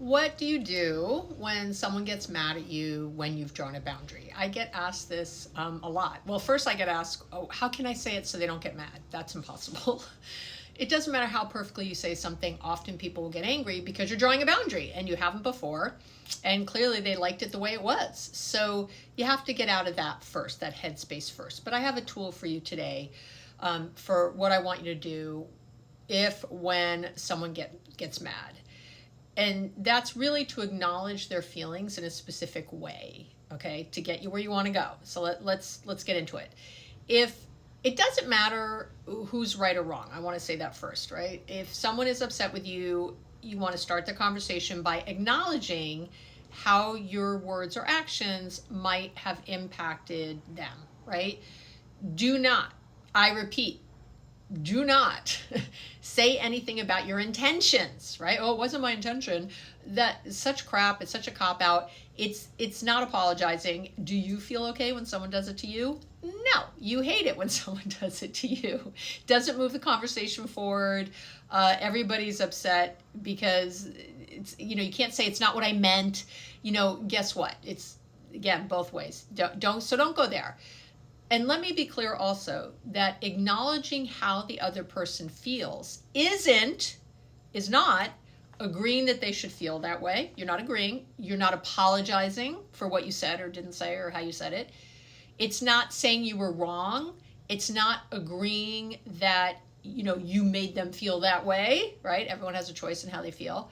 What do you do when someone gets mad at you when you've drawn a boundary? I get asked this a lot. Well, first I get asked, oh, how can I say it so they don't get mad? That's impossible. It doesn't matter how perfectly you say something. Often people will get angry because you're drawing a boundary and you haven't before. And clearly they liked it the way it was. So you have to get out of that first, that headspace first. But I have a tool for you today for what I want you to do when someone gets mad. And that's really to acknowledge their feelings in a specific way, okay, to get you where you want to go. So let's get into it. If it doesn't matter who's right or wrong, I want to say that first, right? If someone is upset with you, you want to start the conversation by acknowledging how your words or actions might have impacted them, right? Do not, I repeat, do not say anything about your intentions, right? Oh, it wasn't my intention. That's such crap. It's such a cop-out. It's not apologizing. Do you feel okay when someone does it to you? No, you hate it when someone does it to you. Doesn't move the conversation forward. Everybody's upset because it's, you can't say it's not what I meant. Guess what? It's, again, both ways. Don't go there. And let me be clear also that acknowledging how the other person feels is not agreeing that they should feel that way. You're not agreeing. You're not apologizing for what you said or didn't say or how you said it. It's not saying you were wrong. It's not agreeing that, you made them feel that way, right? Everyone has a choice in how they feel.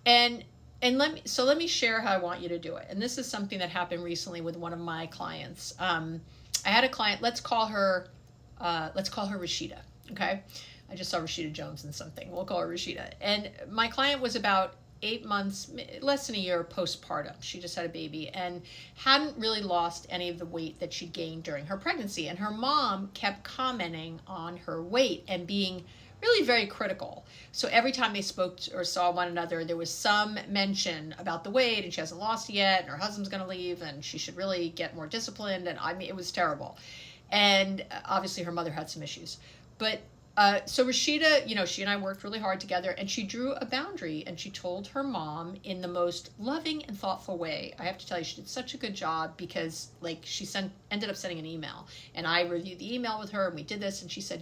And let me share how I want you to do it. And this is something that happened recently with one of my clients. I had a client, let's call her Rashida, okay? I just saw Rashida Jones in something. We'll call her Rashida. And my client was about 8 months, less than a year postpartum. She just had a baby and hadn't really lost any of the weight that she gained during her pregnancy. And her mom kept commenting on her weight and being really very critical. So every time they spoke or saw one another, there was some mention about the weight, and she hasn't lost it yet, and her husband's going to leave, and she should really get more disciplined. And I mean, it was terrible. And obviously her mother had some issues. But so Rashida, she and I worked really hard together, and she drew a boundary, and she told her mom in the most loving and thoughtful way. I have to tell you, she did such a good job because she ended up sending an email, and I reviewed the email with her, and we did this, and she said,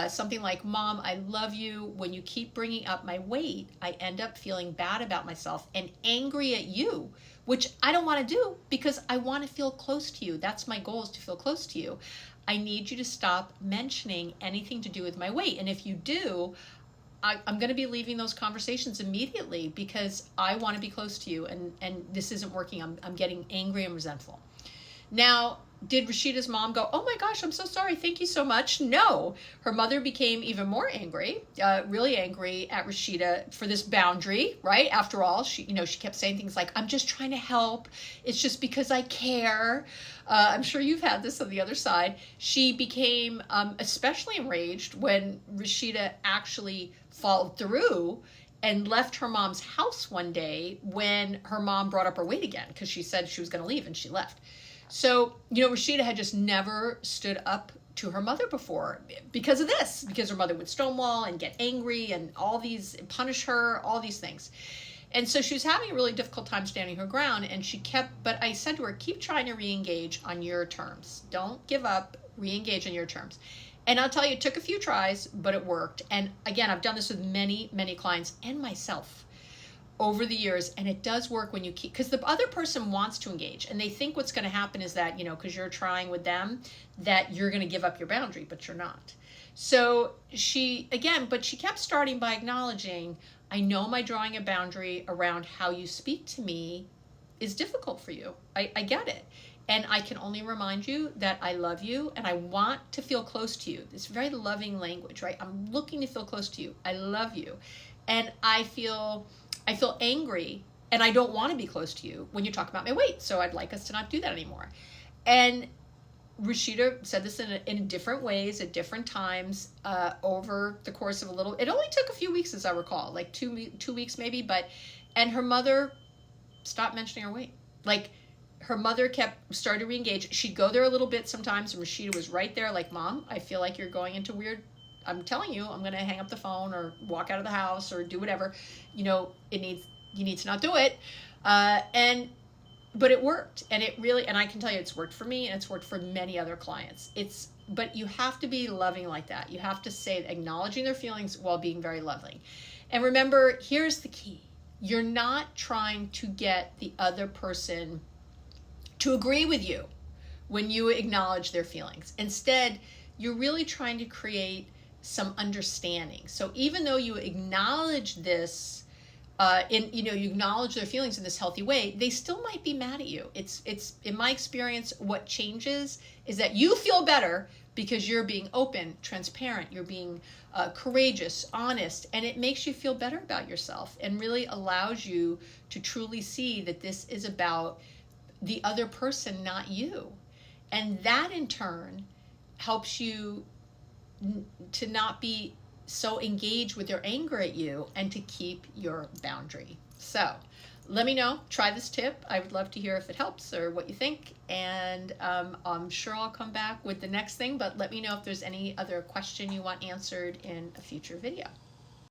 something like, Mom, I love you. When you keep bringing up my weight, I end up feeling bad about myself and angry at you, which I don't want to do because I want to feel close to you. That's my goal, is to feel close to you. I need you to stop mentioning anything to do with my weight. And if you do, I'm going to be leaving those conversations immediately because I want to be close to you, and this isn't working. I'm getting angry and resentful. Now, did Rashida's mom go, oh my gosh, I'm so sorry, thank you so much? No. Her mother became even more angry, really angry at Rashida for this boundary, right? After all, she kept saying things like, I'm just trying to help. It's just because I care. I'm sure you've had this on the other side. She became especially enraged when Rashida actually followed through and left her mom's house one day when her mom brought up her weight again because she said she was going to leave, and she left. So, Rashida had just never stood up to her mother before because of this, because her mother would stonewall and get angry and punish her, all these things. And so she was having a really difficult time standing her ground, and but I said to her, keep trying to re-engage on your terms. Don't give up, re-engage on your terms. And I'll tell you, it took a few tries, but it worked. And again, I've done this with many, many clients and myself over the years, and it does work when you keep, because the other person wants to engage, and they think what's going to happen is that, because you're trying with them, that you're going to give up your boundary, but you're not. So she kept starting by acknowledging, I know my drawing a boundary around how you speak to me is difficult for you. I get it. And I can only remind you that I love you and I want to feel close to you. This very loving language, right? I'm looking to feel close to you. I love you. And I feel angry and I don't want to be close to you when you talk about my weight. So I'd like us to not do that anymore. And Rashida said this in different ways at different times over the course of it only took a few weeks, as I recall, like two weeks maybe, and her mother stopped mentioning her weight. Her mother started to re-engage. She'd go there a little bit sometimes, and Rashida was right there like, Mom, I feel like you're going into weird, I'm telling you, I'm going to hang up the phone or walk out of the house or do whatever. you need to not do it. But it worked, and it really, and I can tell you it's worked for me, and it's worked for many other clients. But you have to be loving like that. You have to say, acknowledging their feelings while being very loving. And remember, here's the key. You're not trying to get the other person to agree with you when you acknowledge their feelings. Instead, you're really trying to create some understanding. So even though you acknowledge this, you acknowledge their feelings in this healthy way, they still might be mad at you. It's in my experience, what changes is that you feel better because you're being open, transparent, you're being courageous, honest, and it makes you feel better about yourself and really allows you to truly see that this is about the other person, not you. And that in turn helps you to not be so engaged with their anger at you and to keep your boundary. So let me know, try this tip. I would love to hear if it helps or what you think. And I'm sure I'll come back with the next thing, but let me know if there's any other question you want answered in a future video.